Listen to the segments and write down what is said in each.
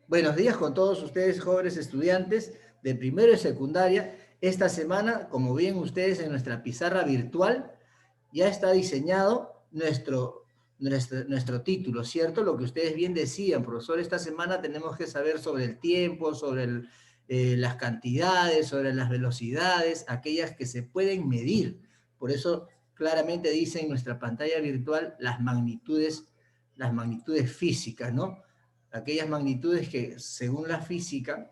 Buenos días con todos ustedes, jóvenes estudiantes de primero y secundaria. Esta semana, como ven ustedes en nuestra pizarra virtual, ya está diseñado nuestro título, ¿cierto? Lo que ustedes bien decían, profesor, esta semana tenemos que saber sobre el tiempo, sobre las cantidades, sobre las velocidades, aquellas que se pueden medir. Por eso claramente dice en nuestra pantalla virtual las magnitudes físicas, ¿no? Aquellas magnitudes que, según la física,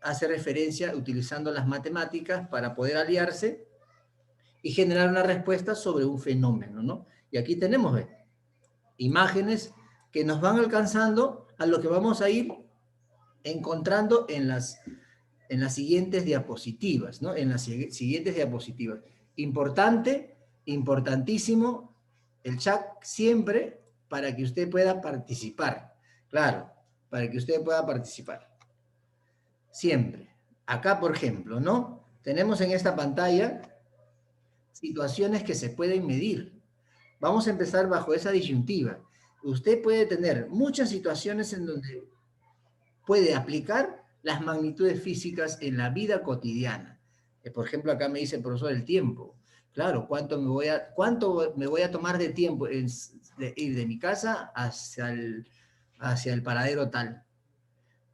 hace referencia utilizando las matemáticas para poder aliarse y generar una respuesta sobre un fenómeno, ¿no? Y aquí tenemos imágenes que nos van alcanzando a lo que vamos a ir encontrando en las siguientes diapositivas, ¿no? En las siguientes diapositivas. Importante, importantísimo, el chat siempre para que usted pueda participar. Claro, para que usted pueda participar. Siempre. Acá, por ejemplo, ¿no? Tenemos en esta pantalla situaciones que se pueden medir. Vamos a empezar bajo esa disyuntiva. Usted puede tener muchas situaciones en donde puede aplicar las magnitudes físicas en la vida cotidiana. Por ejemplo, acá me dice el profesor el tiempo. Claro, cuánto me voy a tomar de tiempo de ir de mi casa hacia el paradero tal?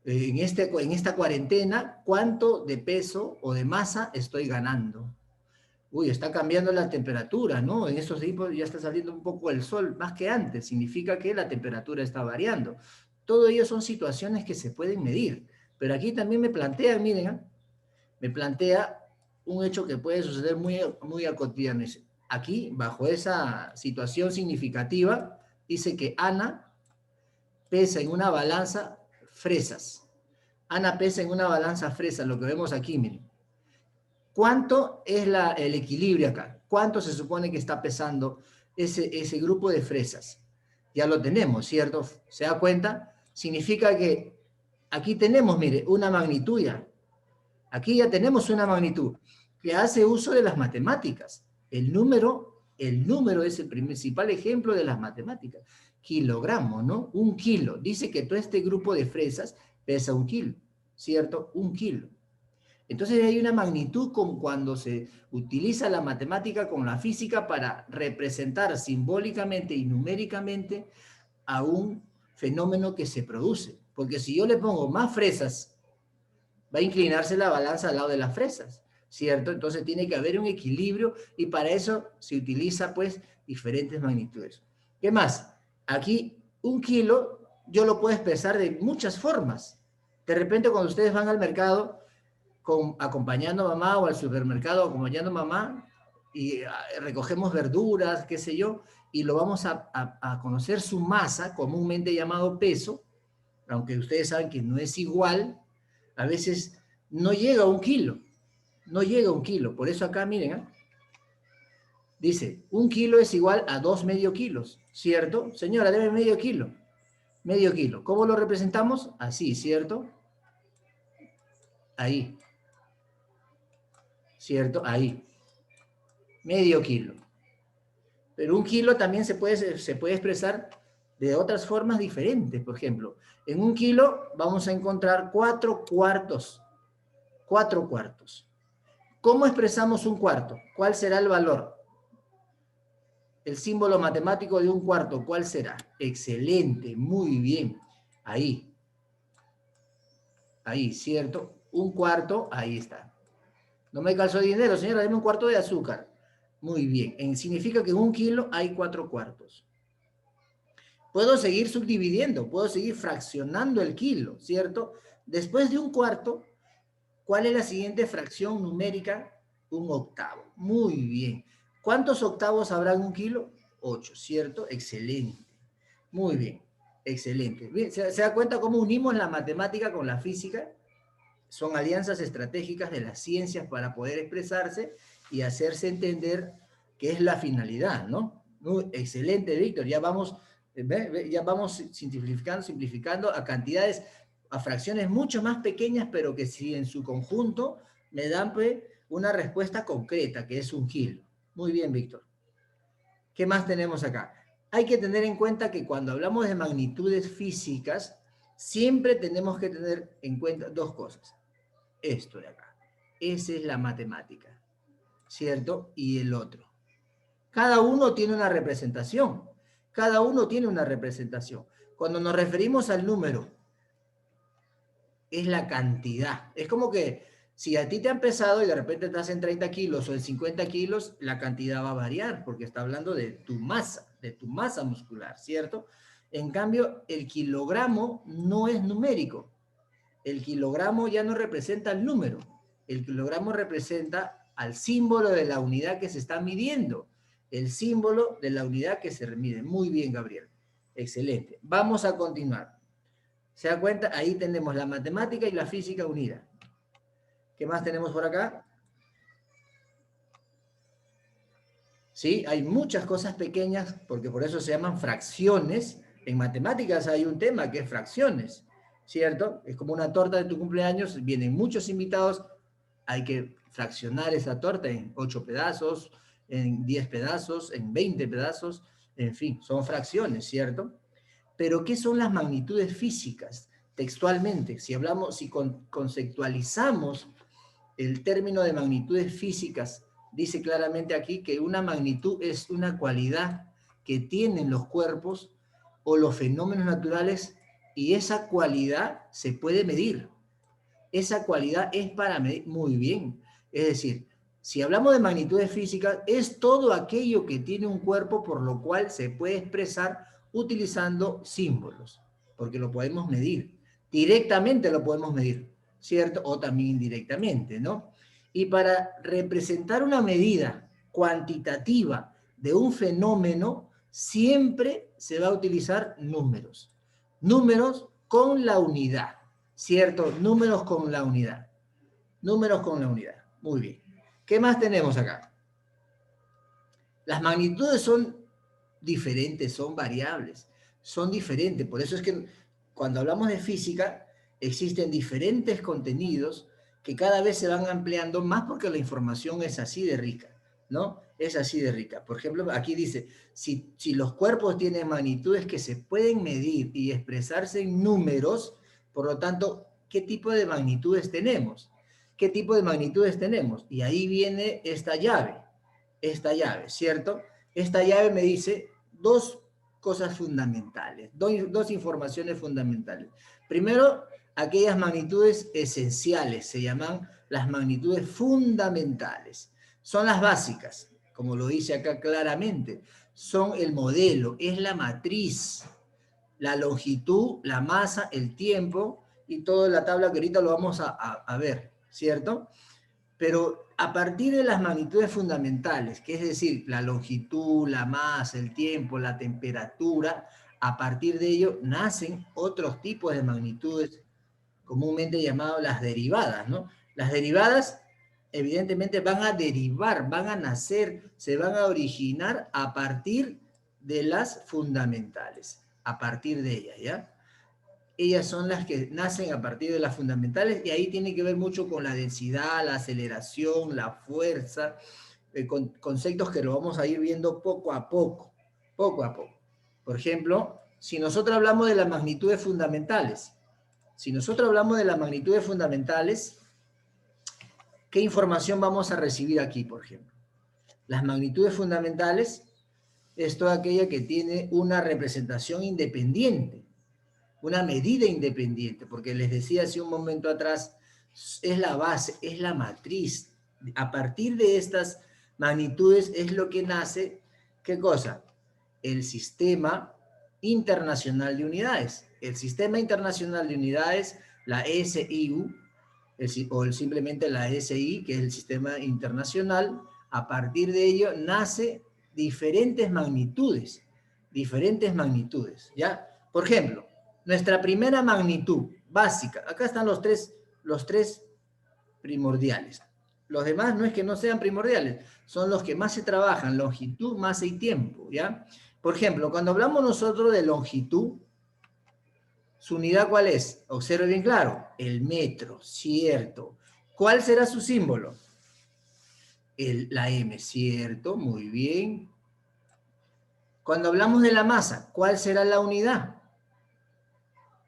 En esta cuarentena, ¿cuánto de peso o de masa estoy ganando? Uy, está cambiando la temperatura, ¿no? En estos tiempos ya está saliendo un poco el sol, más que antes, significa que la temperatura está variando. Todo ello son situaciones que se pueden medir, pero aquí también me plantea, miren, me plantea un hecho que puede suceder muy, muy al cotidiano. Aquí, bajo esa situación significativa, dice que Ana pesa en una balanza fresas. Ana pesa en una balanza fresas, lo que vemos aquí, miren. ¿Cuánto es el equilibrio acá? ¿Cuánto se supone que está pesando ese grupo de fresas? Ya lo tenemos, ¿cierto? ¿Se da cuenta? Significa que aquí tenemos, mire, una magnitud ya. Aquí ya tenemos una magnitud que hace uso de las matemáticas. El número es el principal ejemplo de las matemáticas. Kilogramo, ¿no? 1 kilo. Dice que todo este grupo de fresas pesa 1 kilo, ¿cierto? 1 kilo. Entonces hay una magnitud con cuando se utiliza la matemática con la física para representar simbólicamente y numéricamente a un fenómeno que se produce. Porque si yo le pongo más fresas, va a inclinarse la balanza al lado de las fresas, ¿cierto? Entonces tiene que haber un equilibrio y para eso se utiliza pues diferentes magnitudes. ¿Qué más? Aquí 1 kilo yo lo puedo expresar de muchas formas. De repente cuando ustedes van al mercado acompañando a mamá o al supermercado acompañando a mamá y recogemos verduras, qué sé yo, y lo vamos a conocer su masa, comúnmente llamado peso, aunque ustedes saben que no es igual, a veces no llega a 1 kilo, no llega a 1 kilo. Por eso acá, miren, dice, 1 kilo es igual a 2 medio kilos, ¿cierto? Señora, debe medio kilo. Medio kilo. ¿Cómo lo representamos? Así, ¿cierto? Ahí. ¿Cierto? Ahí. Medio kilo. Pero 1 kilo también se puede expresar de otras formas diferentes. Por ejemplo, en 1 kilo vamos a encontrar 4 cuartos. 4 cuartos. ¿Cómo expresamos un cuarto? ¿Cuál será el valor? El símbolo matemático de un cuarto, ¿cuál será? Excelente, muy bien. Ahí. Ahí, ¿cierto? Un cuarto, ahí está. No me calzó dinero, señora, deme un cuarto de azúcar. Muy bien. Significa que en 1 kilo hay 4 cuartos. Puedo seguir subdividiendo, puedo seguir fraccionando el kilo, ¿cierto? Después de un cuarto, ¿cuál es la siguiente fracción numérica? Un octavo. Muy bien. ¿Cuántos octavos habrá en 1 kilo? 8, ¿cierto? Excelente. Muy bien. Excelente. Bien, ¿se da cuenta cómo unimos la matemática con la física? Son alianzas estratégicas de las ciencias para poder expresarse y hacerse entender qué es la finalidad, ¿no? Muy excelente, Víctor. Ya vamos simplificando a cantidades, a fracciones mucho más pequeñas, pero que si en su conjunto me dan pues, una respuesta concreta, que es 1 kilo. Muy bien, Víctor. ¿Qué más tenemos acá? Hay que tener en cuenta que cuando hablamos de magnitudes físicas, Siempre tenemos que tener en cuenta dos cosas. Esto de acá. Esa es la matemática, ¿cierto? Y el otro. Cada uno tiene una representación. Cada uno tiene una representación. Cuando nos referimos al número, es la cantidad. Es como que si a ti te han pesado y de repente estás en 30 kilos o en 50 kilos, la cantidad va a variar porque está hablando de tu masa muscular, ¿cierto? En cambio, el kilogramo no es numérico. El kilogramo ya no representa el número. El kilogramo representa al símbolo de la unidad que se está midiendo. El símbolo de la unidad que se mide. Muy bien, Gabriel. Excelente. Vamos a continuar. ¿Se da cuenta? Ahí tenemos la matemática y la física unida. ¿Qué más tenemos por acá? Sí, hay muchas cosas pequeñas, porque por eso se llaman fracciones. En matemáticas hay un tema que es fracciones, ¿cierto? Es como una torta de tu cumpleaños, vienen muchos invitados, hay que fraccionar esa torta en 8 pedazos, en 10 pedazos, en 20 pedazos, en fin, son fracciones, ¿cierto? Pero, ¿qué son las magnitudes físicas? Textualmente, si hablamos, si conceptualizamos el término de magnitudes físicas, dice claramente aquí que una magnitud es una cualidad que tienen los cuerpos o los fenómenos naturales y esa cualidad se puede medir. Esa cualidad es para medir muy bien. Es decir, si hablamos de magnitudes físicas, es todo aquello que tiene un cuerpo por lo cual se puede expresar utilizando símbolos, porque lo podemos medir. Directamente lo podemos medir, ¿cierto? O también indirectamente, ¿no? Y para representar una medida cuantitativa de un fenómeno, siempre se va a utilizar números. Números con la unidad, ¿cierto? Números con la unidad. Números con la unidad. Muy bien. ¿Qué más tenemos acá? Las magnitudes son diferentes, son variables, son diferentes. Por eso es que cuando hablamos de física, existen diferentes contenidos que cada vez se van ampliando más porque la información es así de rica, ¿no? Es así de rica. Por ejemplo, aquí dice, si los cuerpos tienen magnitudes que se pueden medir y expresarse en números, por lo tanto, ¿qué tipo de magnitudes tenemos? ¿Qué tipo de magnitudes tenemos? Y ahí viene esta llave, ¿cierto? Esta llave me dice dos cosas fundamentales, dos informaciones fundamentales. Primero, aquellas magnitudes esenciales, se llaman las magnitudes fundamentales. Son las básicas, como lo dice acá claramente. Son el modelo, es la matriz, la longitud, la masa, el tiempo y toda la tabla que ahorita lo vamos a ver, ¿cierto? Pero a partir de las magnitudes fundamentales, que es decir, la longitud, la masa, el tiempo, la temperatura, a partir de ello nacen otros tipos de magnitudes comúnmente llamadas las derivadas, ¿no? Las derivadas evidentemente van a derivar, van a nacer, se van a originar a partir de las fundamentales, a partir de ellas, ¿ya? Ellas son las que nacen a partir de las fundamentales y ahí tiene que ver mucho con la densidad, la aceleración, la fuerza, con conceptos que lo vamos a ir viendo poco a poco, poco a poco. Por ejemplo, si nosotros hablamos de las magnitudes fundamentales, ¿qué información vamos a recibir aquí, por ejemplo? Las magnitudes fundamentales es toda aquella que tiene una representación independiente, una medida independiente, porque les decía hace un momento atrás, es la base, es la matriz. A partir de estas magnitudes es lo que nace, ¿qué cosa? El Sistema Internacional de Unidades. El Sistema Internacional de Unidades, la SIU, o simplemente la SI, que es el Sistema Internacional, a partir de ello nace diferentes magnitudes, ¿ya? Por ejemplo, nuestra primera magnitud básica, acá están los tres primordiales. Los demás no es que no sean primordiales, son los que más se trabajan, longitud, masa y tiempo, ¿ya? Por ejemplo, cuando hablamos nosotros de longitud, ¿su unidad cuál es? Observe bien claro, el metro, cierto. ¿Cuál será su símbolo? La M, cierto, muy bien. Cuando hablamos de la masa, ¿cuál será la unidad?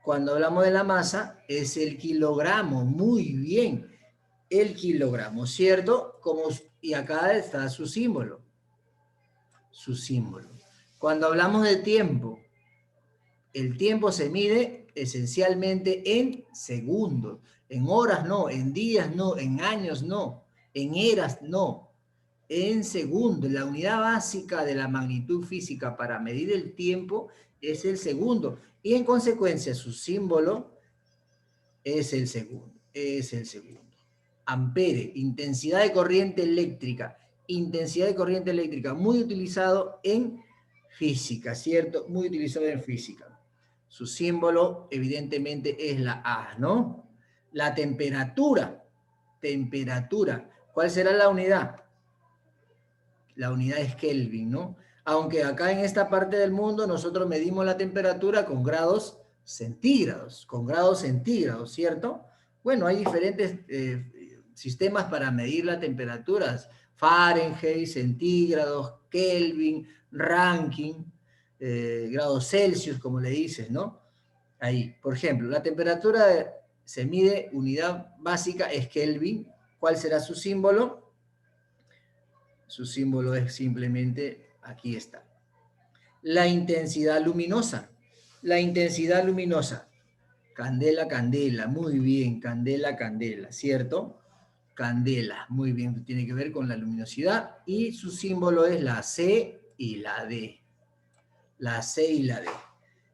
Cuando hablamos de la masa, es el kilogramo. Muy bien. El kilogramo, ¿cierto? Y acá está su símbolo. Su símbolo. Cuando hablamos de tiempo, el tiempo se mide esencialmente en segundos. En horas no, en días no, en años no, en eras no. En segundos. La unidad básica de la magnitud física para medir el tiempo es el segundo. Y en consecuencia su símbolo es el segundo. Es el segundo. Ampere, intensidad de corriente eléctrica. Intensidad de corriente eléctrica, muy utilizado en física, ¿cierto? Muy utilizado en física. Su símbolo, evidentemente, es la A, ¿no? La temperatura. Temperatura. ¿Cuál será la unidad? La unidad es Kelvin, ¿no? Aunque acá en esta parte del mundo nosotros medimos la temperatura con grados centígrados, ¿cierto? Bueno, hay diferentes sistemas para medir las temperaturas, Fahrenheit, centígrados, Kelvin, Rankine, grados Celsius, como le dices, ¿no? Ahí, por ejemplo, la temperatura se mide, unidad básica es Kelvin. ¿Cuál será su símbolo? Su símbolo es simplemente, aquí está. La intensidad luminosa. La intensidad luminosa. Candela, candela. Muy bien, candela, candela, ¿cierto? Candela, muy bien. Tiene que ver con la luminosidad. Y su símbolo es la C y la D. La C y la D.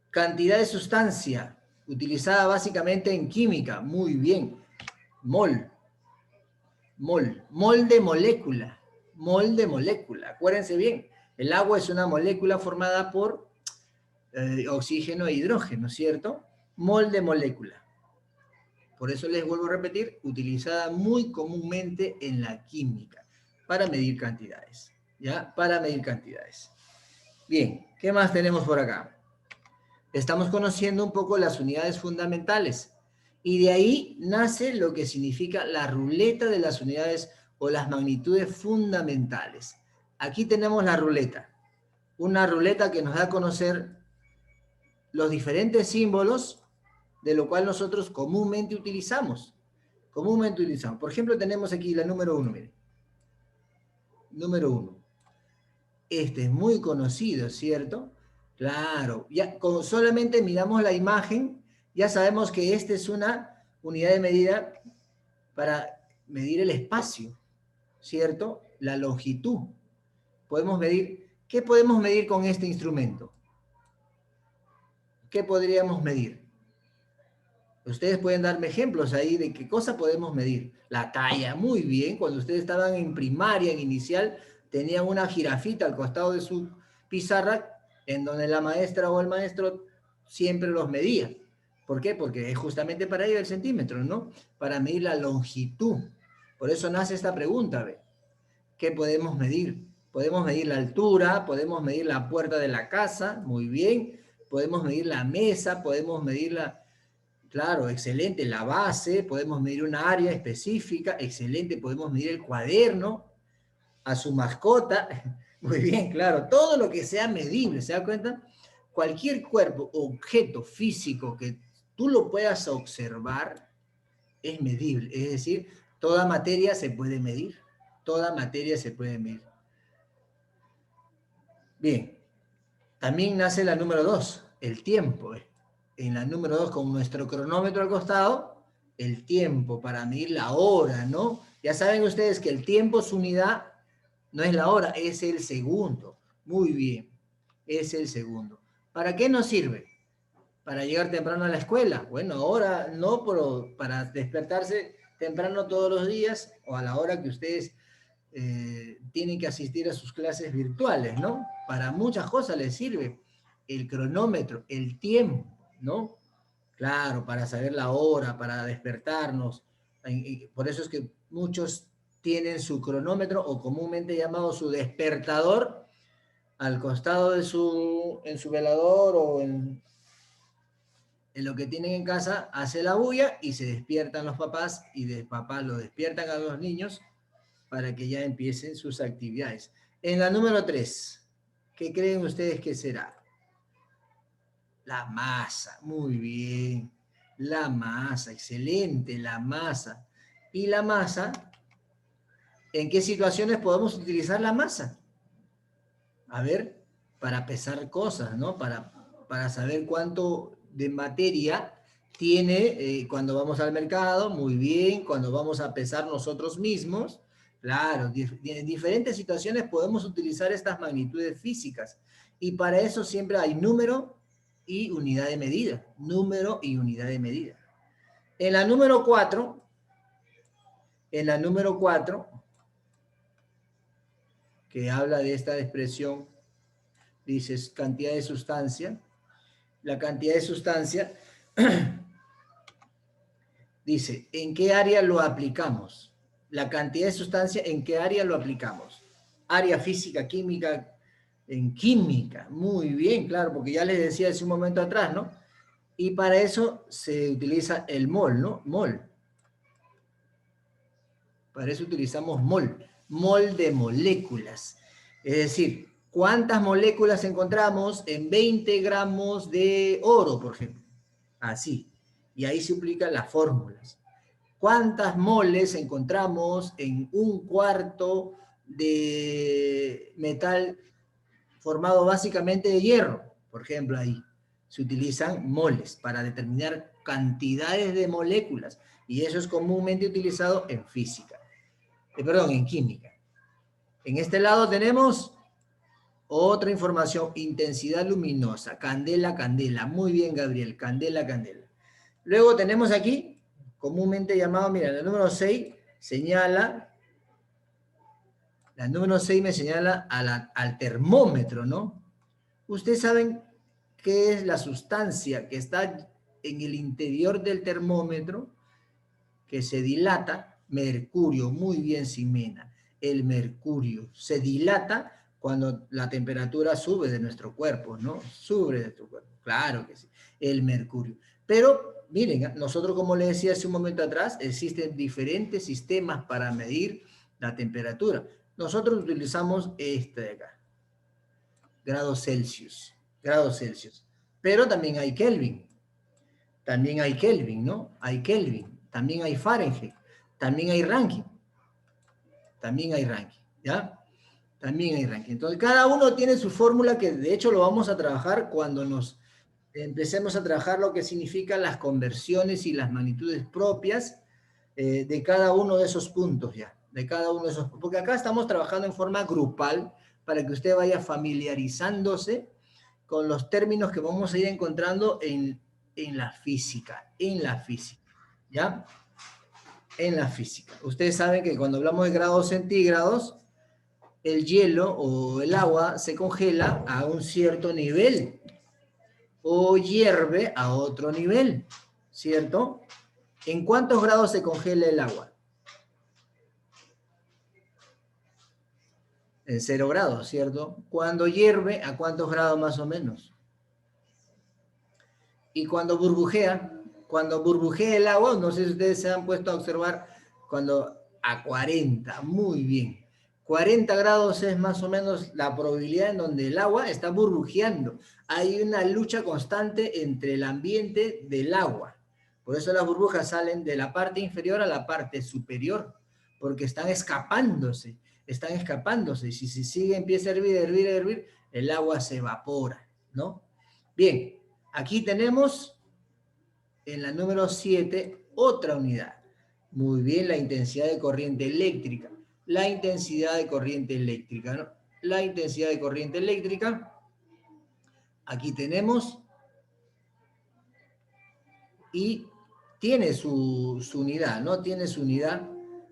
Cantidad de sustancia. Utilizada básicamente en química. Muy bien. Mol. Mol. Mol de molécula. Mol de molécula. Acuérdense bien. El agua es una molécula formada por oxígeno e hidrógeno, ¿cierto? Mol de molécula. Por eso les vuelvo a repetir, utilizada muy comúnmente en la química para medir cantidades, ¿ya? Para medir cantidades. Bien, ¿qué más tenemos por acá? Estamos conociendo un poco las unidades fundamentales y de ahí nace lo que significa la ruleta de las unidades o las magnitudes fundamentales. Aquí tenemos la ruleta, una ruleta que nos da a conocer los diferentes símbolos de lo cual nosotros comúnmente utilizamos. Comúnmente utilizamos. Por ejemplo, tenemos aquí la número 1, miren. Número 1. Este es muy conocido, ¿cierto? Claro, ya con solamente miramos la imagen, ya sabemos que esta es una unidad de medida para medir el espacio, ¿cierto? La longitud. Podemos medir, ¿qué podemos medir con este instrumento? ¿Qué podríamos medir? Ustedes pueden darme ejemplos ahí de qué cosa podemos medir. La talla, muy bien. Cuando ustedes estaban en primaria, en inicial, tenían una jirafita al costado de su pizarra en donde la maestra o el maestro siempre los medía. ¿Por qué? Porque es justamente para ello el centímetro, ¿no? Para medir la longitud. Por eso nace esta pregunta, ¿ve? ¿Qué podemos medir? Podemos medir la altura, podemos medir la puerta de la casa, muy bien. Podemos medir la mesa, podemos medir la... Claro, excelente. La base, podemos medir una área específica, excelente. Podemos medir el cuaderno, a su mascota. Muy bien, claro. Todo lo que sea medible, ¿se da cuenta? Cualquier cuerpo, objeto físico que tú lo puedas observar es medible. Es decir, toda materia se puede medir. Toda materia se puede medir. Bien. También nace la número 2, el tiempo. En la número 2, con nuestro cronómetro al costado, el tiempo para medir la hora, ¿no? Ya saben ustedes que el tiempo, su unidad, no es la hora, es el segundo. Muy bien, es el segundo. ¿Para qué nos sirve? Para llegar temprano a la escuela. Bueno, ahora no, pero para despertarse temprano todos los días o a la hora que ustedes tienen que asistir a sus clases virtuales, ¿no? Para muchas cosas les sirve el cronómetro, el tiempo, ¿no? Claro, para saber la hora, para despertarnos. Por eso es que muchos tienen su cronómetro o comúnmente llamado su despertador al costado de en su velador o en lo que tienen en casa, hace la bulla y se despiertan los papás y de papás lo despiertan a los niños para que ya empiecen sus actividades. En la número 3, ¿qué creen ustedes que será? La masa, muy bien. La masa, excelente, la masa. Y la masa, ¿en qué situaciones podemos utilizar la masa? A ver, para pesar cosas, ¿no? Para saber cuánto de materia tiene cuando vamos al mercado, muy bien, cuando vamos a pesar nosotros mismos, claro, en diferentes situaciones podemos utilizar estas magnitudes físicas y para eso siempre hay número y unidad de medida, número y unidad de medida. En la número 4, que habla de esta expresión, dices cantidad de sustancia, la cantidad de sustancia, dice, ¿en qué área lo aplicamos? La cantidad de sustancia, ¿en qué área lo aplicamos? Área física, química, en química. Muy bien, claro, porque ya les decía hace un momento atrás, ¿no? Y para eso se utiliza el mol, ¿no? Mol. Para eso utilizamos mol. Mol de moléculas. Es decir, ¿cuántas moléculas encontramos en 20 gramos de oro, por ejemplo? Así. Y ahí se aplican las fórmulas. ¿Cuántas moles encontramos en un cuarto de metal formado básicamente de hierro? Por ejemplo, ahí se utilizan moles para determinar cantidades de moléculas y eso es comúnmente utilizado en física, en química. En este lado tenemos otra información, intensidad luminosa, candela, candela. Muy bien, Gabriel, candela, candela. Luego tenemos aquí, comúnmente llamado, mira, el número 6 señala, la número 6 me señala al termómetro, ¿no? Ustedes saben qué es la sustancia que está en el interior del termómetro, que se dilata, mercurio, muy bien, Ximena. El mercurio se dilata cuando la temperatura sube de nuestro cuerpo, ¿no? Sube de tu cuerpo, claro que sí, el mercurio. Pero miren, nosotros como les decía hace un momento atrás, existen diferentes sistemas para medir la temperatura. Nosotros utilizamos este de acá, grados Celsius. Pero también hay Kelvin, ¿no? Hay Kelvin, también hay Fahrenheit, también hay ranking, ¿ya? También hay ranking. Entonces, cada uno tiene su fórmula que de hecho lo vamos a trabajar cuando nos empecemos a trabajar lo que significan las conversiones y las magnitudes propias de cada uno de esos puntos ya, de cada uno de esos, porque acá estamos trabajando en forma grupal para que usted vaya familiarizándose con los términos que vamos a ir encontrando en la física, ¿ya? En la física. Ustedes saben que cuando hablamos de grados centígrados, el hielo o el agua se congela a un cierto nivel o hierve a otro nivel, ¿cierto? ¿En cuántos grados se congela el agua? En 0 grados, ¿cierto? Cuando hierve, ¿a cuántos grados más o menos? Y cuando burbujea el agua, no sé si ustedes se han puesto a observar, cuando a 40, muy bien. 40 grados es más o menos la probabilidad en donde el agua está burbujeando. Hay una lucha constante entre el ambiente del agua. Por eso las burbujas salen de la parte inferior a la parte superior, porque están escapándose. Y si se sigue, empieza a hervir, el agua se evapora, ¿no? Bien, aquí tenemos en la número 7 otra unidad. Muy bien, la intensidad de corriente eléctrica. La intensidad de corriente eléctrica, ¿no? La intensidad de corriente eléctrica. Aquí tenemos y tiene su unidad, ¿no? Tiene su unidad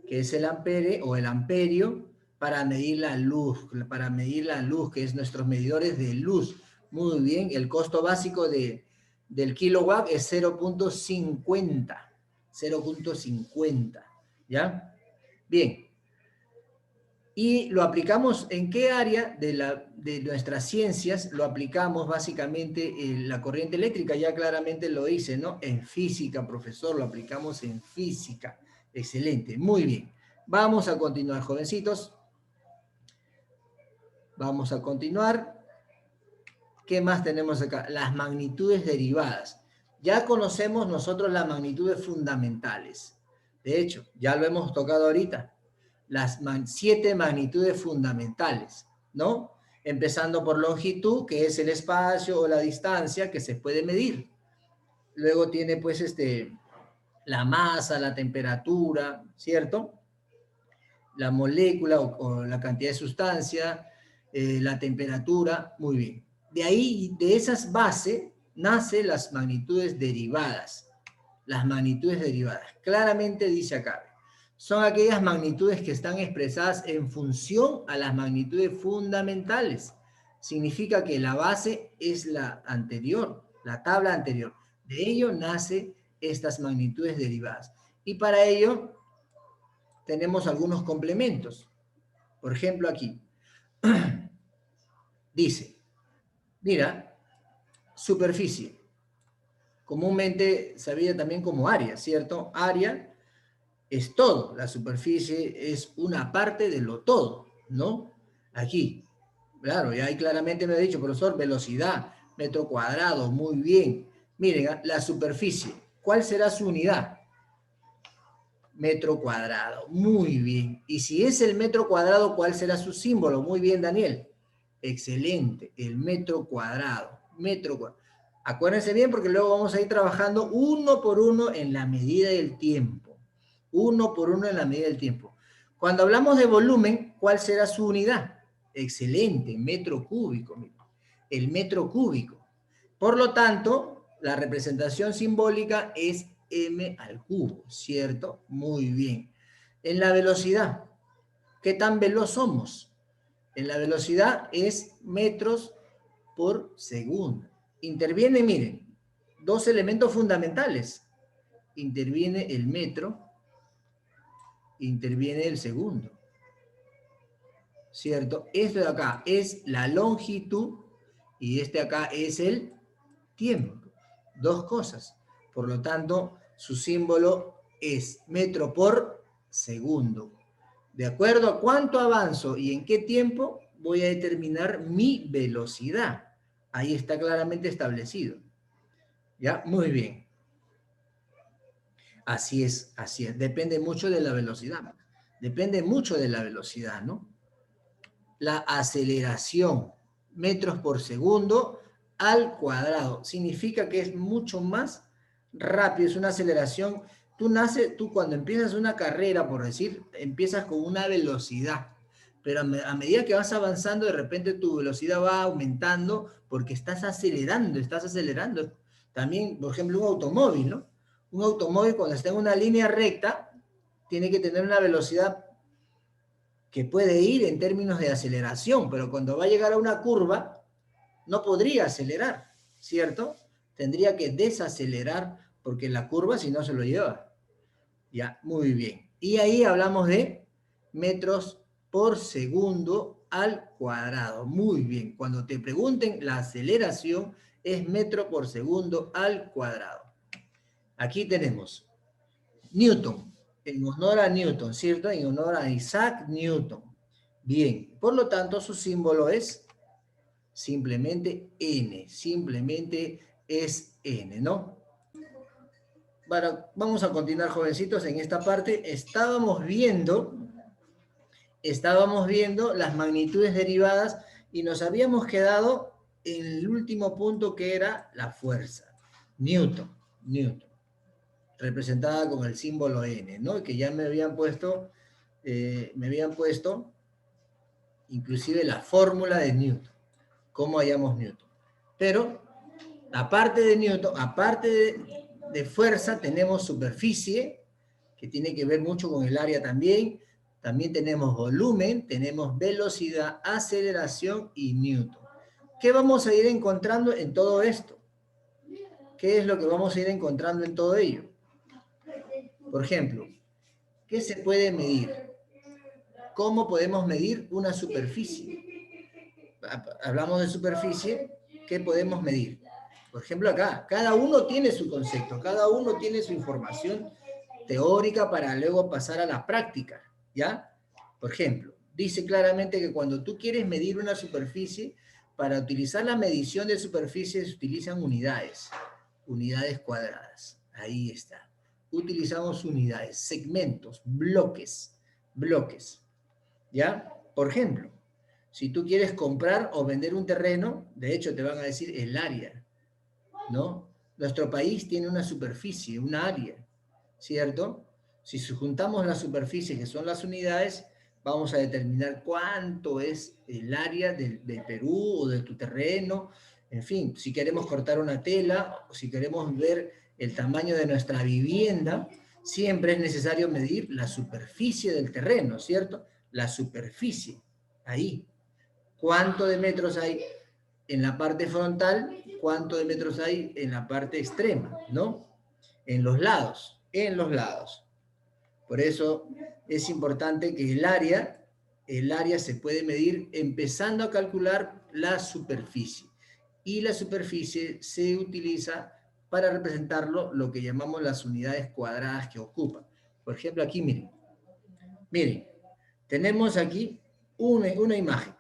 que es el ampere o el amperio para medir la luz, que es nuestros medidores de luz. Muy bien, el costo básico del kilowatt es 0.50, 0.50, ¿ya? Bien, y lo aplicamos en qué área de nuestras ciencias lo aplicamos básicamente en la corriente eléctrica, ya claramente lo hice, ¿no? En física, profesor, lo aplicamos en física. Excelente, muy bien. Vamos a continuar, jovencitos. Vamos a continuar. ¿Qué más tenemos acá? Las magnitudes derivadas. Ya conocemos nosotros las magnitudes fundamentales. De hecho, ya lo hemos tocado ahorita. Las 7 magnitudes fundamentales, ¿no? Empezando por longitud, que es el espacio o la distancia que se puede medir. Luego tiene pues la masa, la temperatura, ¿cierto? La molécula o la cantidad de sustancia, la temperatura, muy bien. De ahí, de esas bases, nacen las magnitudes derivadas. Las magnitudes derivadas. Claramente dice acá, son aquellas magnitudes que están expresadas en función a las magnitudes fundamentales. Significa que la base es la anterior, la tabla anterior. De ello nace estas magnitudes derivadas. Y para ello tenemos algunos complementos. Por ejemplo, aquí dice, mira, superficie. Comúnmente sabida también como área, ¿cierto? Área es todo. La superficie es una parte de lo todo, ¿no? Aquí, claro, y ahí claramente me ha dicho, profesor, velocidad, metro cuadrado, muy bien. Miren, la superficie, ¿cuál será su unidad? Metro cuadrado, muy bien. Y si es el metro cuadrado, ¿cuál será su símbolo? Muy bien, Daniel. Excelente, el metro cuadrado. Metro cuadrado. Acuérdense bien porque luego vamos a ir trabajando uno por uno en la medida del tiempo. Uno por uno en la medida del tiempo. Cuando hablamos de volumen, ¿cuál será su unidad? Excelente, metro cúbico. El metro cúbico. Por lo tanto, la representación simbólica es m al cubo, ¿cierto? Muy bien. En la velocidad, ¿qué tan veloz somos? En la velocidad es metros por segundo. Interviene, miren, dos elementos fundamentales. Interviene el metro, interviene el segundo. ¿Cierto? Esto de acá es la longitud y este acá es el tiempo. Dos cosas. Por lo tanto, su símbolo es metro por segundo. De acuerdo a cuánto avanzo y en qué tiempo, voy a determinar mi velocidad. Ahí está claramente establecido. ¿Ya? Muy bien. Así es, así es. Depende mucho de la velocidad. Depende mucho de la velocidad, ¿no? La aceleración, metros por segundo al cuadrado. Significa que es mucho más rápido, es una aceleración. Tú cuando empiezas una carrera, por decir, empiezas con una velocidad, pero a medida que vas avanzando, de repente tu velocidad va aumentando porque estás acelerando, estás acelerando. También, por ejemplo, un automóvil, ¿no? Un automóvil cuando está en una línea recta, tiene que tener una velocidad que puede ir en términos de aceleración, pero cuando va a llegar a una curva, no podría acelerar, ¿cierto? Tendría que desacelerar porque la curva si no se lo lleva. Ya, muy bien. Y ahí hablamos de metros por segundo al cuadrado. Muy bien. Cuando te pregunten la aceleración, es metro por segundo al cuadrado. Aquí tenemos Newton, en honor a Newton, ¿cierto? En honor a Isaac Newton. Bien, por lo tanto, su símbolo es simplemente N, simplemente es N, ¿no? Bueno, vamos a continuar, jovencitos, en esta parte. Estábamos viendo las magnitudes derivadas y nos habíamos quedado en el último punto que era la fuerza. Newton, representada con el símbolo N, ¿no? Que ya me habían puesto inclusive la fórmula de Newton, cómo hallamos Newton. Pero, aparte de Newton, aparte de fuerza, tenemos superficie, que tiene que ver mucho con el área también. También tenemos volumen, tenemos velocidad, aceleración y Newton. ¿Qué vamos a ir encontrando en todo esto? ¿Qué es lo que vamos a ir encontrando en todo ello? Por ejemplo, ¿qué se puede medir? ¿Cómo podemos medir una superficie? Hablamos de superficie, ¿qué podemos medir? Por ejemplo, acá, cada uno tiene su concepto, cada uno tiene su información teórica para luego pasar a la práctica, ¿ya? Por ejemplo, dice claramente que cuando tú quieres medir una superficie, para utilizar la medición de superficie se utilizan unidades cuadradas. Ahí está. Utilizamos unidades, segmentos, bloques. ¿Ya? Por ejemplo, si tú quieres comprar o vender un terreno, de hecho te van a decir el área, ¿no? Nuestro país tiene una superficie, una área, ¿cierto? Si juntamos la superficie, que son las unidades, vamos a determinar cuánto es el área del Perú o de tu terreno. En fin, si queremos cortar una tela o si queremos ver el tamaño de nuestra vivienda, siempre es necesario medir la superficie del terreno, ¿cierto? La superficie, ahí. ¿Cuánto de metros hay en la parte frontal? ¿Cuánto de metros hay en la parte extrema? ¿No? En los lados. Por eso es importante que el área se puede medir empezando a calcular la superficie. Y la superficie se utiliza para representarlo lo que llamamos las unidades cuadradas que ocupa. Por ejemplo, aquí miren, tenemos aquí una imagen,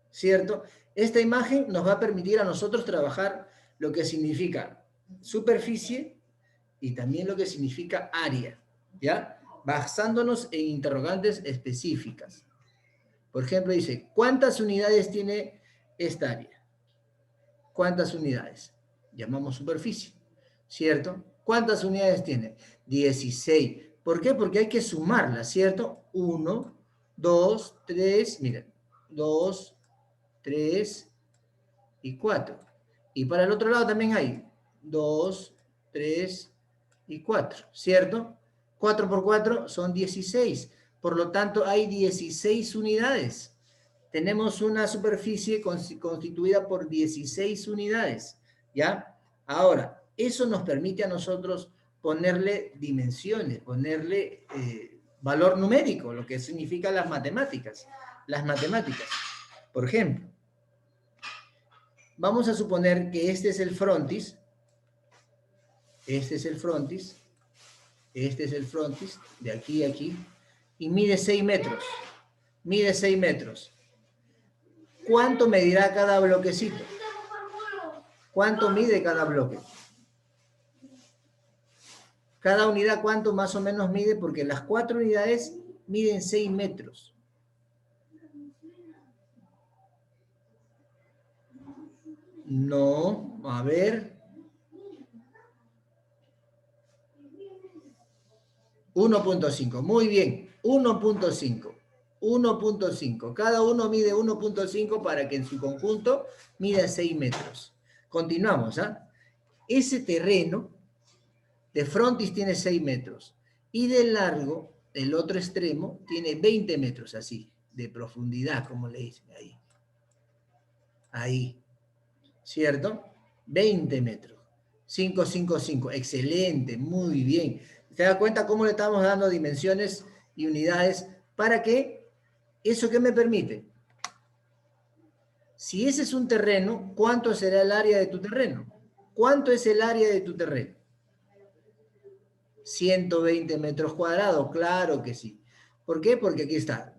¿cierto? Esta imagen nos va a permitir a nosotros trabajar lo que significa superficie y también lo que significa área, ¿ya? Basándonos en interrogantes específicas. Por ejemplo, dice, ¿cuántas unidades tiene esta área? ¿Cuántas unidades? Llamamos superficie, ¿cierto? ¿Cuántas unidades tiene? 16. ¿Por qué? Porque hay que sumarlas, ¿cierto? 1, 2, 3, miren, 2, 3 y 4. Y para el otro lado también hay 2, 3 y 4, ¿cierto? 4 por 4 son 16. Por lo tanto, hay 16 unidades. Tenemos una superficie constituida por 16 unidades, ¿ya? Ahora, eso nos permite a nosotros ponerle dimensiones, ponerle valor numérico, lo que significa las matemáticas. Por ejemplo, vamos a suponer que este es el frontis, de aquí a aquí, y mide 6 metros. ¿Cuánto medirá cada bloquecito? ¿Cuánto mide cada bloque? Cada unidad, ¿cuánto más o menos mide? Porque las 4 unidades miden 6 metros. No, a ver. 1.5, muy bien, 1.5. Cada uno mide 1.5 para que en su conjunto mida 6 metros. Continuamos, ¿ah? Ese terreno de frontis tiene 6 metros y de largo, el otro extremo, tiene 20 metros, así, de profundidad, como le dicen ahí. Ahí, ¿cierto? 20 metros. 5, 5, 5. Excelente, muy bien. ¿Se da cuenta cómo le estamos dando dimensiones y unidades para que eso que me permite? Si ese es un terreno, ¿cuánto será el área de tu terreno? ¿Cuánto es el área de tu terreno? 120 metros cuadrados, claro que sí. ¿Por qué? Porque aquí está.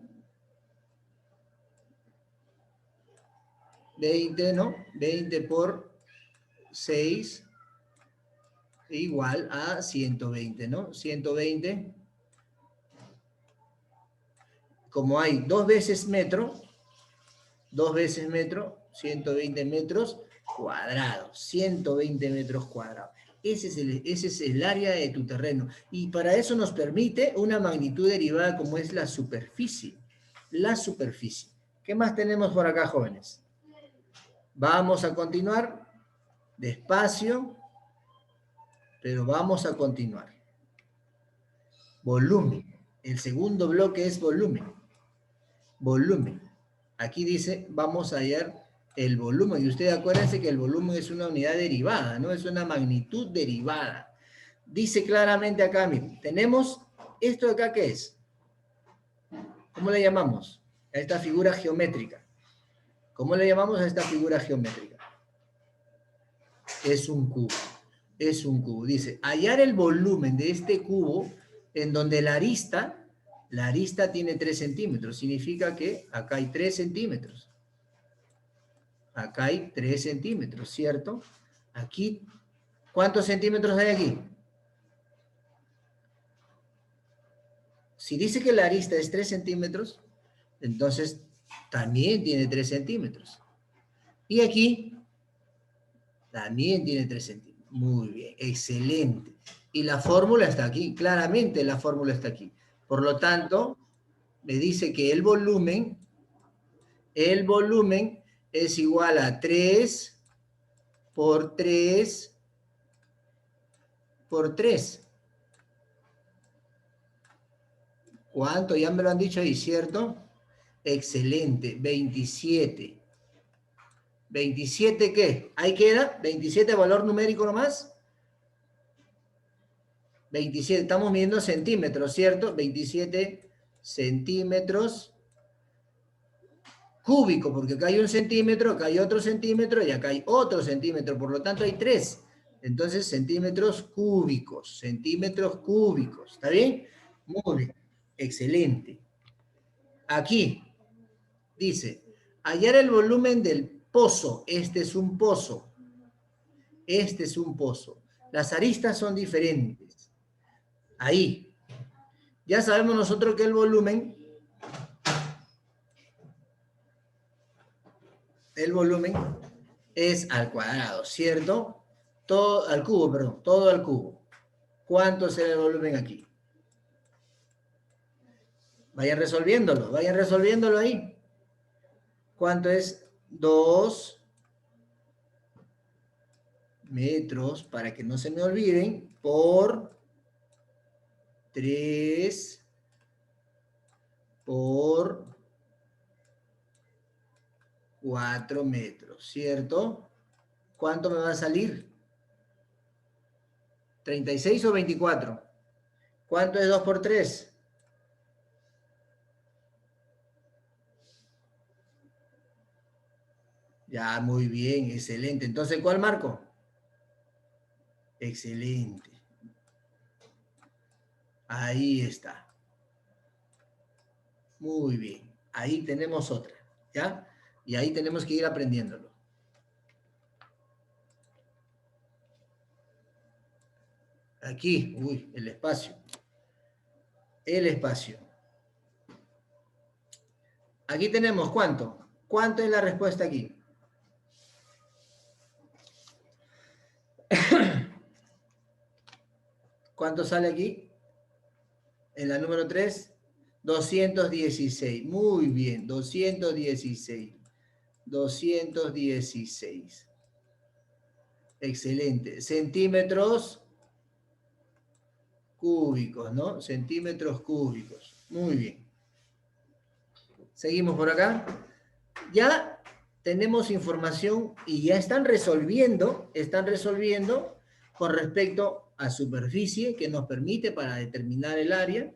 20, ¿no? 20 por 6 igual a 120, ¿no? 120. Como hay 2 veces metro, 120 metros cuadrados. 120 metros cuadrados. Ese es el área de tu terreno. Y para eso nos permite una magnitud derivada como es la superficie. La superficie. ¿Qué más tenemos por acá, jóvenes? Vamos a continuar despacio, pero vamos a continuar. Volumen. El segundo bloque es volumen. Volumen. Aquí dice, vamos a hallar el volumen. Y ustedes acuérdense que el volumen es una unidad derivada, ¿no? Es una magnitud derivada. Dice claramente acá, miren, tenemos esto de acá, ¿qué es? ¿Cómo le llamamos? A esta figura geométrica. ¿Cómo le llamamos a esta figura geométrica? Es un cubo. Es un cubo. Dice, hallar el volumen de este cubo en donde la arista tiene 3 centímetros. Significa que acá hay 3 centímetros. Acá hay 3 centímetros, ¿cierto? Aquí, ¿cuántos centímetros hay aquí? Si dice que la arista es 3 centímetros, entonces también tiene 3 centímetros. Y aquí también tiene 3 centímetros. Muy bien, excelente. Y la fórmula está aquí, claramente la fórmula está aquí. Por lo tanto, me dice que el volumen es igual a 3 por 3 por 3. ¿Cuánto? Ya me lo han dicho ahí, ¿cierto? Excelente, 27. ¿27 qué? Ahí queda, 27 valor numérico nomás. 27, estamos midiendo centímetros, ¿cierto? 27 centímetros cúbicos, porque acá hay un centímetro, acá hay otro centímetro y acá hay otro centímetro, por lo tanto hay 3. Entonces, centímetros cúbicos, ¿está bien? Muy bien, excelente. Aquí dice, hallar el volumen del pozo, este es un pozo, este es un pozo. Las aristas son diferentes. Ahí. Ya sabemos nosotros que el volumen es al cuadrado, ¿cierto? Todo al cubo, perdón, todo al cubo. ¿Cuánto será el volumen aquí? Vayan resolviéndolo ahí. ¿Cuánto es? 2 metros, para que no se me olviden, por 3 por 4 metros, ¿cierto? ¿Cuánto me va a salir? ¿36 o 24? ¿Cuánto es 2 por 3? Ya, muy bien, excelente. Entonces, ¿cuál marco? Excelente. Ahí está. Muy bien. Ahí tenemos otra, ¿ya? Y ahí tenemos que ir aprendiéndolo. Aquí, uy, el espacio. El espacio. Aquí tenemos ¿cuánto? ¿Cuánto es la respuesta aquí? ¿Cuánto sale aquí? En la número 3, 216. Muy bien, 216. 216. Excelente. Centímetros cúbicos, ¿no? Centímetros cúbicos. Muy bien. Seguimos por acá. Ya tenemos información y ya están resolviendo con respecto a superficie que nos permite para determinar el área.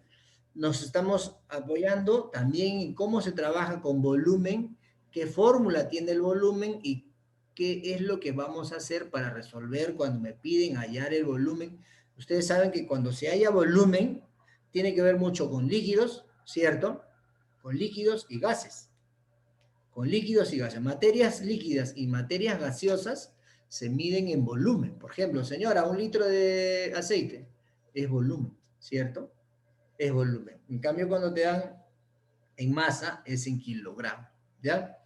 Nos estamos apoyando también en cómo se trabaja con volumen, qué fórmula tiene el volumen y qué es lo que vamos a hacer para resolver cuando me piden hallar el volumen. Ustedes saben que cuando se halla volumen, tiene que ver mucho con líquidos, ¿cierto? Con líquidos y gases. Con líquidos y gases. Materias líquidas y materias gaseosas se miden en volumen. Por ejemplo, señora, 1 litro de aceite es volumen, ¿cierto? Es volumen. En cambio, cuando te dan en masa, es en kilogramos, ¿ya?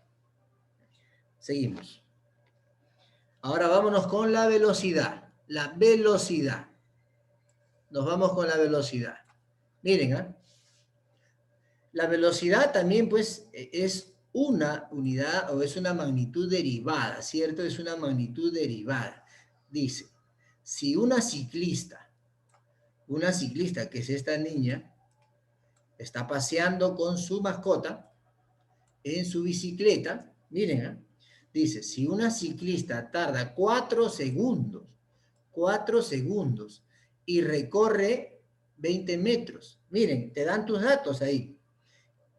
Seguimos. Ahora vámonos con la velocidad. La velocidad. Nos vamos con la velocidad. Miren, ¿eh? La velocidad también, pues, es una unidad o es una magnitud derivada, ¿cierto? Es una magnitud derivada. Dice, si una ciclista, que es esta niña, está paseando con su mascota en su bicicleta, miren, ¿eh? Dice, si una ciclista tarda 4 segundos y recorre 20 metros, miren, te dan tus datos ahí.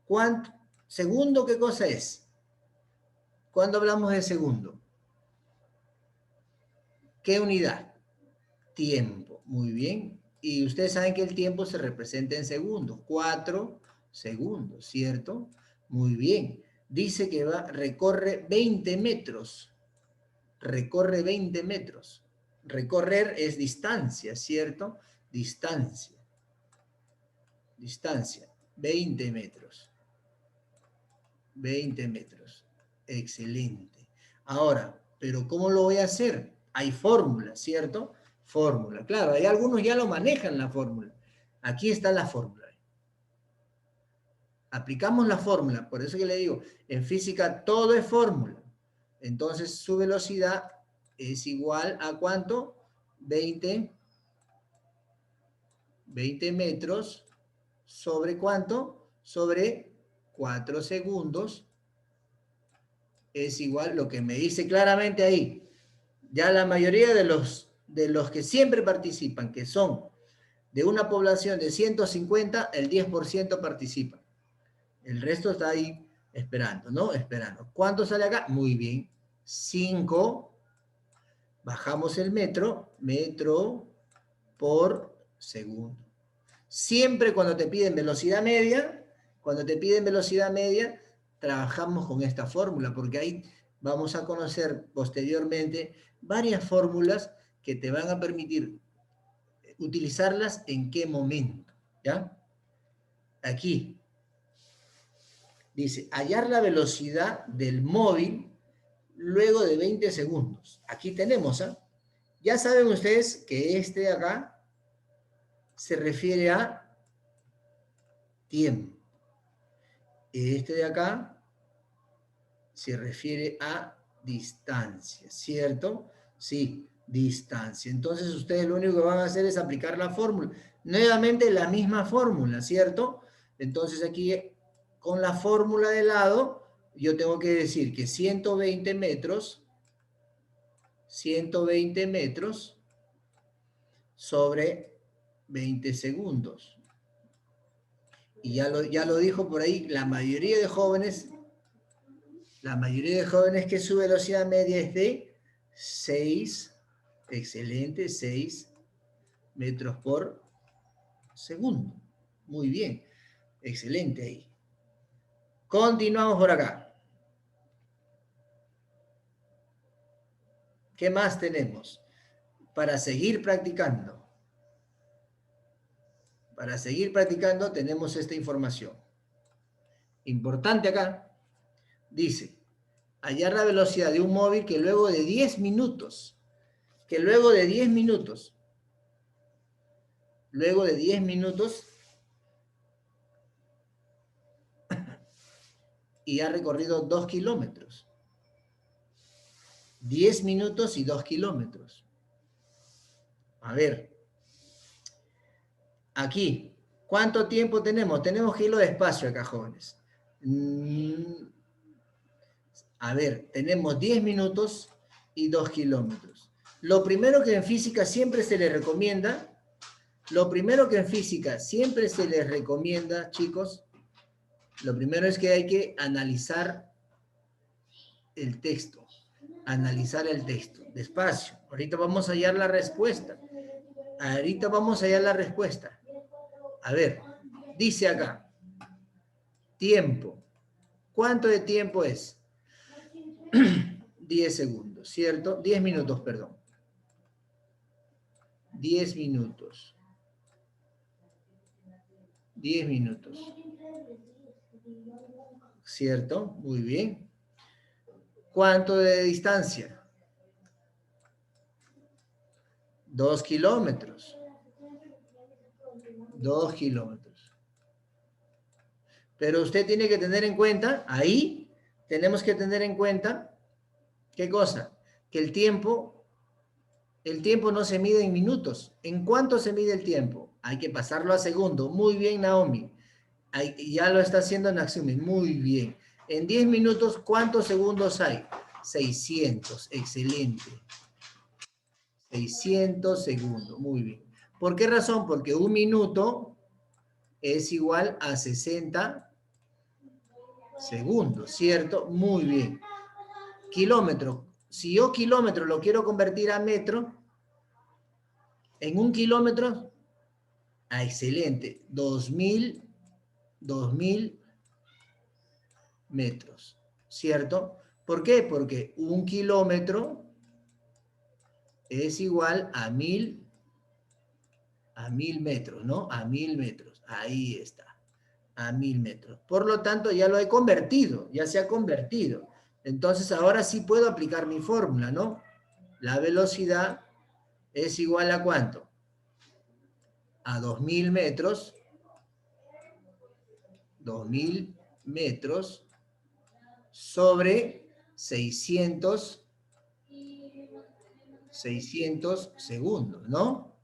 ¿Cuánto? ¿Segundo qué cosa es? ¿Cuándo hablamos de segundo? ¿Qué unidad? Tiempo. Muy bien. Y ustedes saben que el tiempo se representa en segundos. 4 segundos, ¿cierto? Muy bien. Dice que recorre 20 metros. Recorre 20 metros. Recorrer es distancia, ¿cierto? Distancia. Distancia. 20 metros. 20 metros. Excelente. Ahora, ¿pero cómo lo voy a hacer? Hay fórmula, ¿cierto? Fórmula. Claro, hay algunos ya lo manejan la fórmula. Aquí está la fórmula. Aplicamos la fórmula, por eso que le digo, en física todo es fórmula. Entonces su velocidad es igual a ¿cuánto? 20 metros sobre ¿cuánto? Sobre 4 segundos es igual lo que me dice claramente ahí. Ya la mayoría de los que siempre participan, que son de una población de 150, el 10% participa. El resto está ahí esperando, ¿no? Esperando. ¿Cuánto sale acá? Muy bien. 5. Bajamos el metro por segundo. Siempre cuando te piden velocidad media, trabajamos con esta fórmula, porque ahí vamos a conocer posteriormente varias fórmulas que te van a permitir utilizarlas en qué momento, ¿ya? Aquí dice, hallar la velocidad del móvil luego de 20 segundos. Aquí tenemos, ¿ah? Ya saben ustedes que este de acá se refiere a tiempo. Este de acá se refiere a distancia, ¿cierto? Sí, distancia. Entonces ustedes lo único que van a hacer es aplicar la fórmula. Nuevamente la misma fórmula, ¿cierto? Entonces aquí con la fórmula de lado, yo tengo que decir que 120 metros sobre 20 segundos. Y ya lo dijo por ahí, la mayoría de jóvenes que su velocidad media es de 6, excelente, 6 metros por segundo. Muy bien, excelente ahí. Continuamos por acá. ¿Qué más tenemos? Para seguir practicando. Para seguir practicando tenemos esta información. Importante acá. Dice, hallar la velocidad de un móvil que luego de 10 minutos, y ha recorrido 2 kilómetros. 10 minutos y 2 kilómetros. A ver, aquí, ¿cuánto tiempo tenemos? Tenemos que irlo despacio acá, jóvenes. A ver, tenemos 10 minutos y 2 kilómetros. Lo primero que en física siempre se les recomienda, chicos, lo primero es que hay que analizar el texto. Despacio. Ahorita vamos a hallar la respuesta. A ver, dice acá, tiempo. ¿Cuánto de tiempo es? 10 segundos, ¿cierto? 10 minutos, perdón. 10 minutos. 10 minutos. ¿Cierto? Muy bien. ¿Cuánto de distancia? 2 kilómetros. 2 kilómetros. Pero usted tiene que tener en cuenta, ahí tenemos que tener en cuenta, ¿qué cosa? Que el tiempo no se mide en minutos. ¿En cuánto se mide el tiempo? Hay que pasarlo a segundo. Muy bien, Naomi. Ya lo está haciendo Natsumi. Muy bien. En 10 minutos, ¿cuántos segundos hay? 600. Excelente. 600 segundos. Muy bien. ¿Por qué razón? Porque un minuto es igual a 60 segundos, ¿cierto? Muy bien. Kilómetro. Si yo kilómetro lo quiero convertir a metro, en un kilómetro, excelente, 2000 metros. ¿cierto? ¿Por qué? Porque 1 kilómetro es igual a 1000 metros, ¿no? A 1000 metros. Ahí está. A 1000 metros. Por lo tanto, ya lo he convertido, ya se ha convertido. Entonces, ahora sí puedo aplicar mi fórmula, ¿no? La velocidad es igual a ¿cuánto? A 2000 metros. 2000 metros sobre 600 segundos, ¿no?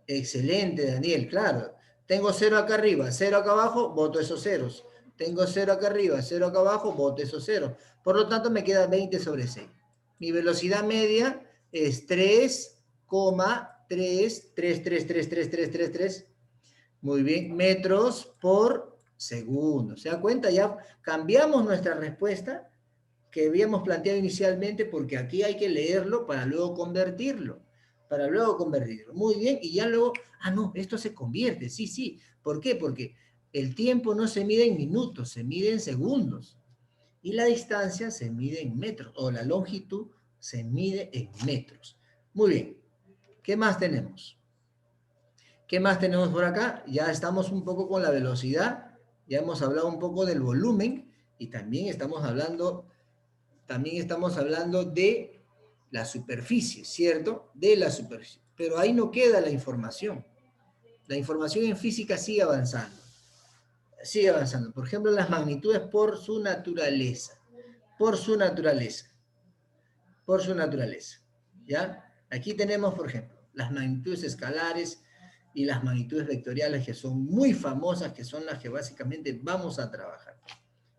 Excelente, Daniel, claro. Tengo 0 acá arriba, 0 acá abajo, boto esos ceros. Tengo 0 acá arriba, 0 acá abajo, boto esos ceros. Por lo tanto, me queda 20 sobre 6. Mi velocidad media es 3,3333333. Muy bien, metros por segundo. ¿Se da cuenta? Ya cambiamos nuestra respuesta que habíamos planteado inicialmente, porque aquí hay que leerlo para luego convertirlo. Para luego convertirlo. Muy bien, y ya luego, no, esto se convierte. Sí, sí. ¿Por qué? Porque el tiempo no se mide en minutos, se mide en segundos. Y la distancia se mide en metros, o la longitud se mide en metros. Muy bien. ¿Qué más tenemos? ¿Qué más tenemos por acá? Ya estamos un poco con la velocidad, ya hemos hablado un poco del volumen y también estamos hablando de la superficie, ¿cierto? De la superficie. Pero ahí no queda la información. La información en física sigue avanzando. Sigue avanzando. Por ejemplo, las magnitudes por su naturaleza. Por su naturaleza. Por su naturaleza. ¿Ya? Aquí tenemos, por ejemplo, las magnitudes escalares y las magnitudes vectoriales, que son muy famosas, que son las que básicamente vamos a trabajar.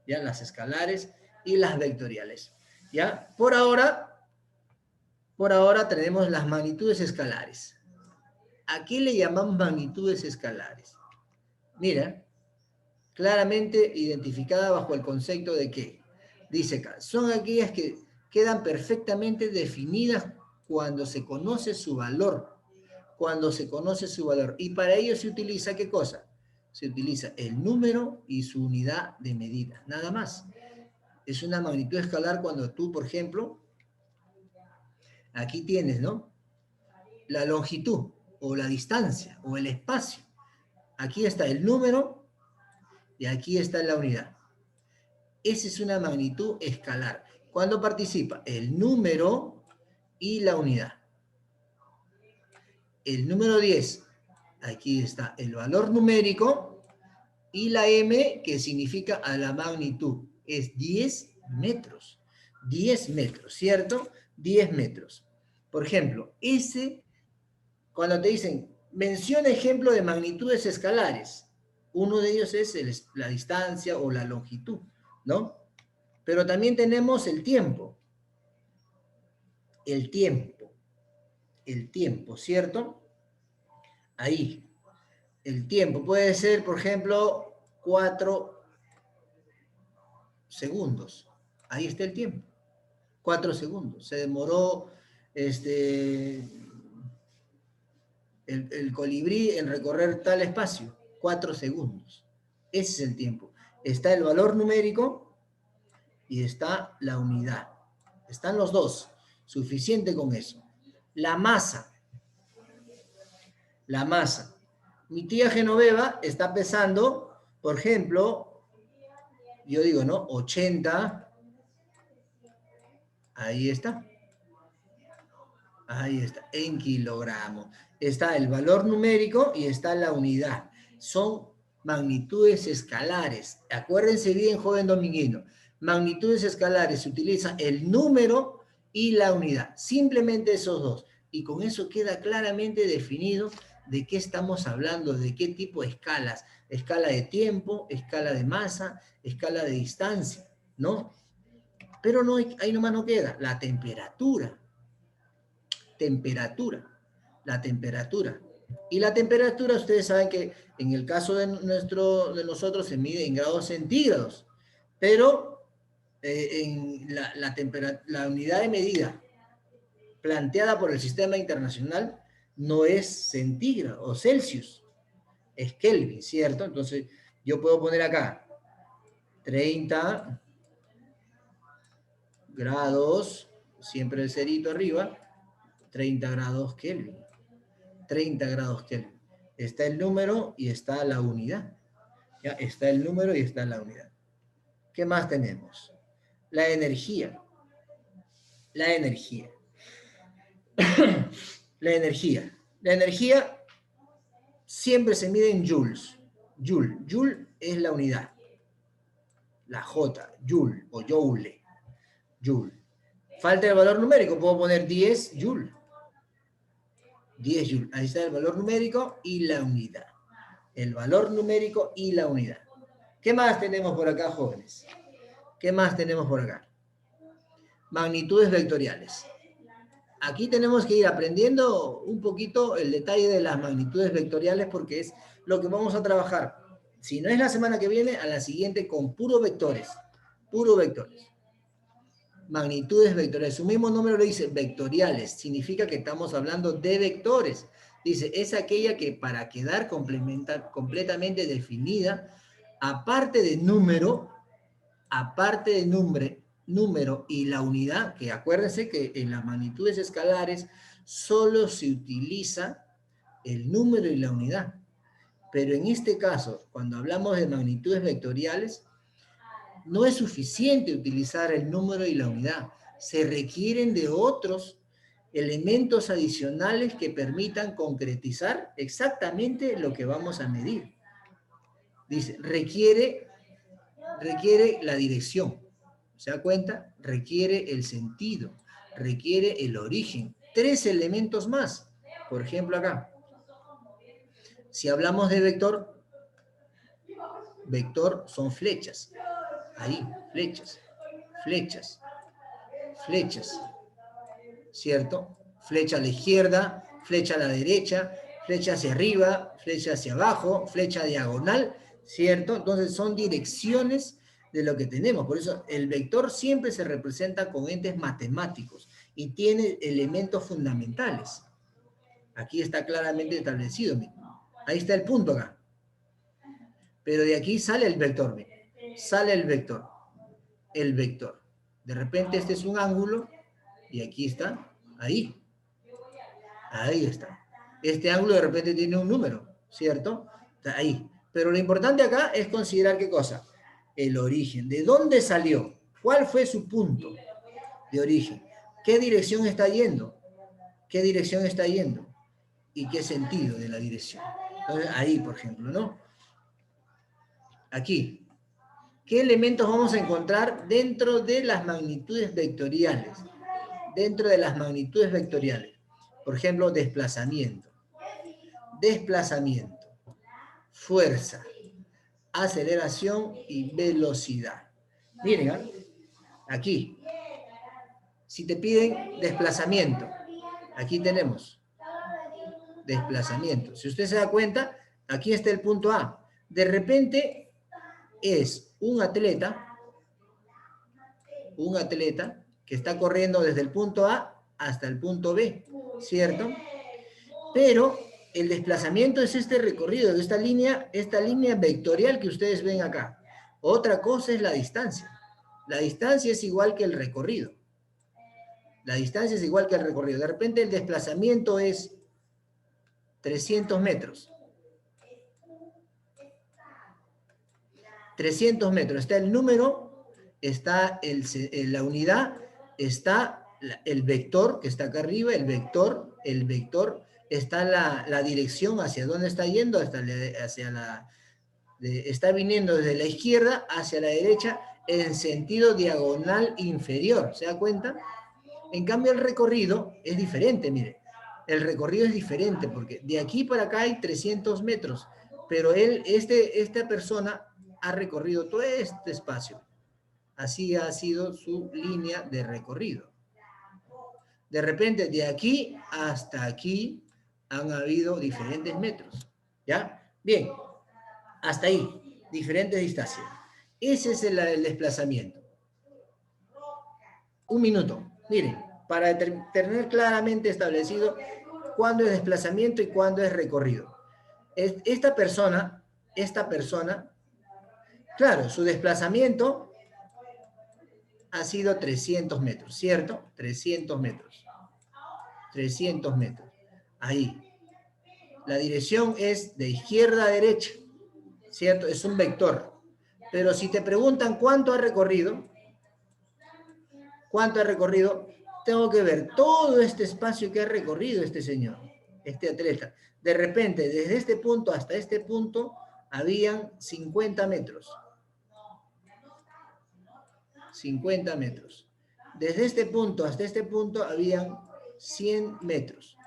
¿Ya? Las escalares y las vectoriales. ¿Ya? Por ahora tenemos las magnitudes escalares. ¿A qué le llamamos magnitudes escalares? Mira, claramente identificada bajo el concepto de que, dice acá, son aquellas que quedan perfectamente definidas cuando se conoce su valor. Cuando se conoce su valor. Y para ello se utiliza, ¿qué cosa? Se utiliza el número y su unidad de medida, nada más. Es una magnitud escalar cuando tú, por ejemplo, aquí tienes, ¿no? La longitud, o la distancia, o el espacio. Aquí está el número, y aquí está la unidad. Esa es una magnitud escalar. ¿Cuándo participa? El número y la unidad. El número 10, aquí está el valor numérico, y la M, que significa a la magnitud, es 10 metros. 10 metros, ¿cierto? 10 metros. Por ejemplo, cuando te dicen, menciona ejemplo de magnitudes escalares, uno de ellos es la distancia o la longitud, ¿no? Pero también tenemos el tiempo. El tiempo, ¿cierto? Ahí. El tiempo puede ser, por ejemplo, 4 segundos. Ahí está el tiempo. 4 segundos. Se demoró el colibrí en recorrer tal espacio. 4 segundos. Ese es el tiempo. Está el valor numérico y está la unidad. Están los dos. Suficiente con eso. La masa. La masa. Mi tía Genoveva está pesando, por ejemplo, yo digo, ¿no? 80. Ahí está. Ahí está, en kilogramos. Está el valor numérico y está la unidad. Son magnitudes escalares. Acuérdense bien, joven dominguino. Magnitudes escalares, se utiliza el número y la unidad. Simplemente esos dos. Y con eso queda claramente definido de qué estamos hablando, de qué tipo de escalas. Escala de tiempo, escala de masa, escala de distancia, ¿no? Pero no, ahí nomás no queda. La temperatura. La temperatura. Y la temperatura, ustedes saben que en el caso de nosotros se mide en grados centígrados, pero en la unidad de medida planteada por el sistema internacional no es centígrado o Celsius, es Kelvin, ¿cierto? Entonces yo puedo poner acá 30 grados, siempre el cerito arriba, 30 grados Kelvin. 30 grados Kelvin. Está el número y está la unidad. Ya está el número y está la unidad. ¿Qué más tenemos? La energía. La energía. La energía. La energía siempre se mide en joules. Joule. Joule es la unidad. La J, joule o joule. Joule. Falta el valor numérico. Puedo poner 10 joule. 10 joule. Ahí está el valor numérico y la unidad. El valor numérico y la unidad. ¿Qué más tenemos por acá, jóvenes? ¿Qué más tenemos por acá? Magnitudes vectoriales. Aquí tenemos que ir aprendiendo un poquito el detalle de las magnitudes vectoriales porque es lo que vamos a trabajar. Si no es la semana que viene, a la siguiente con puro vectores. Puro vectores. Magnitudes vectoriales. Su mismo nombre lo dice, vectoriales. Significa que estamos hablando de vectores. Dice, es aquella que para quedar completamente definida, aparte de número número y la unidad, que acuérdense que en las magnitudes escalares solo se utiliza el número y la unidad. Pero en este caso, cuando hablamos de magnitudes vectoriales, no es suficiente utilizar el número y la unidad. Se requieren de otros elementos adicionales que permitan concretizar exactamente lo que vamos a medir. Dice, requiere la dirección. ¿Se da cuenta? Requiere el sentido, requiere el origen. 3 elementos más. Por ejemplo, acá. Si hablamos de vector, vector son flechas. Ahí, flechas, flechas, flechas. ¿Cierto? Flecha a la izquierda, flecha a la derecha, flecha hacia arriba, flecha hacia abajo, flecha diagonal, ¿cierto? Entonces son direcciones de lo que tenemos. Por eso el vector siempre se representa con entes matemáticos y tiene elementos fundamentales. Aquí está claramente establecido. Ahí está el punto acá. Pero de aquí sale el vector. Sale el vector. El vector. De repente este es un ángulo y aquí está. Ahí. Ahí está. Este ángulo de repente tiene un número, ¿cierto? Está ahí. Pero lo importante acá es considerar qué cosa. El origen. ¿De dónde salió? ¿Cuál fue su punto de origen? ¿Qué dirección está yendo? ¿Qué dirección está yendo? ¿Y qué sentido de la dirección? Entonces, ahí, por ejemplo, ¿no? Aquí. ¿Qué elementos vamos a encontrar dentro de las magnitudes vectoriales? Dentro de las magnitudes vectoriales. Por ejemplo, desplazamiento. Desplazamiento. Fuerza. Aceleración y velocidad. Miren, ¿eh? Aquí. Si te piden desplazamiento, aquí tenemos desplazamiento. Si usted se da cuenta, aquí está el punto A. De repente es un atleta que está corriendo desde el punto A hasta el punto B, ¿cierto? Pero el desplazamiento es este recorrido, esta línea vectorial que ustedes ven acá. Otra cosa es la distancia. La distancia es igual que el recorrido. La distancia es igual que el recorrido. De repente el desplazamiento es 300 metros. 300 metros. Está el número, está la unidad, está el vector que está acá arriba, el vector, está la dirección hacia dónde está yendo, está viniendo desde la izquierda hacia la derecha en sentido diagonal inferior. ¿Se da cuenta? En cambio, el recorrido es diferente, mire. El recorrido es diferente porque de aquí para acá hay 300 metros, pero esta persona ha recorrido todo este espacio. Así ha sido su línea de recorrido. De repente, de aquí hasta aquí han habido diferentes metros. ¿Ya? Bien. Hasta ahí. Diferentes distancias. Ese es el desplazamiento. Un minuto. Miren, para tener claramente establecido cuándo es desplazamiento y cuándo es recorrido. Esta persona, claro, su desplazamiento ha sido 300 metros, ¿cierto? 300 metros. 300 metros. Ahí. La dirección es de izquierda a derecha, ¿cierto? Es un vector. Pero si te preguntan cuánto ha recorrido, tengo que ver todo este espacio que ha recorrido este señor, este atleta. De repente, desde este punto hasta este punto, habían 50 metros. 50 metros. Desde este punto hasta este punto, habían 100 metros.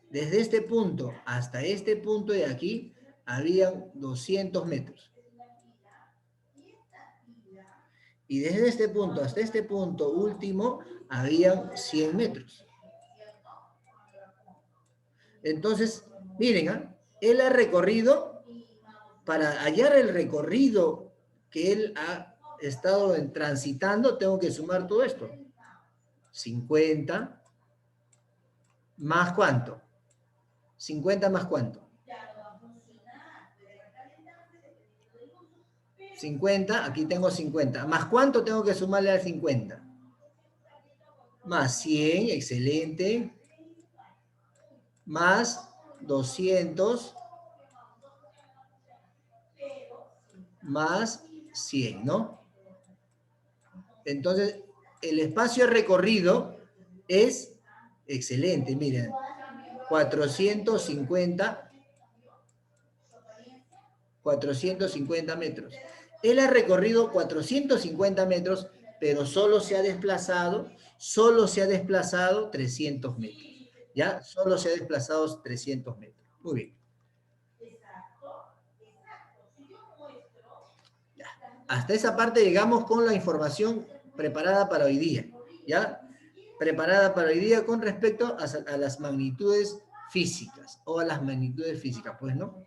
Desde este punto hasta este punto de aquí, habían 200 metros. Y desde este punto hasta este punto último, habían 100 metros. Entonces, miren, él ha recorrido, para hallar el recorrido que él ha estado transitando, tengo que sumar todo esto. 50 más ¿cuánto? 50 más ¿cuánto? 50, aquí tengo 50. ¿Más cuánto tengo que sumarle al 50? Más 100, excelente. Más 200. Más 100, ¿no? Entonces, el espacio recorrido es excelente, miren. 450 metros. Él ha recorrido 450 metros, pero solo se ha desplazado 300 metros. ¿Ya? Solo se ha desplazado 300 metros. Muy bien. Ya. Hasta esa parte llegamos con la información preparada para hoy día. ¿Ya? Preparada para hoy día con respecto a las magnitudes físicas, o a las magnitudes físicas, pues, ¿no?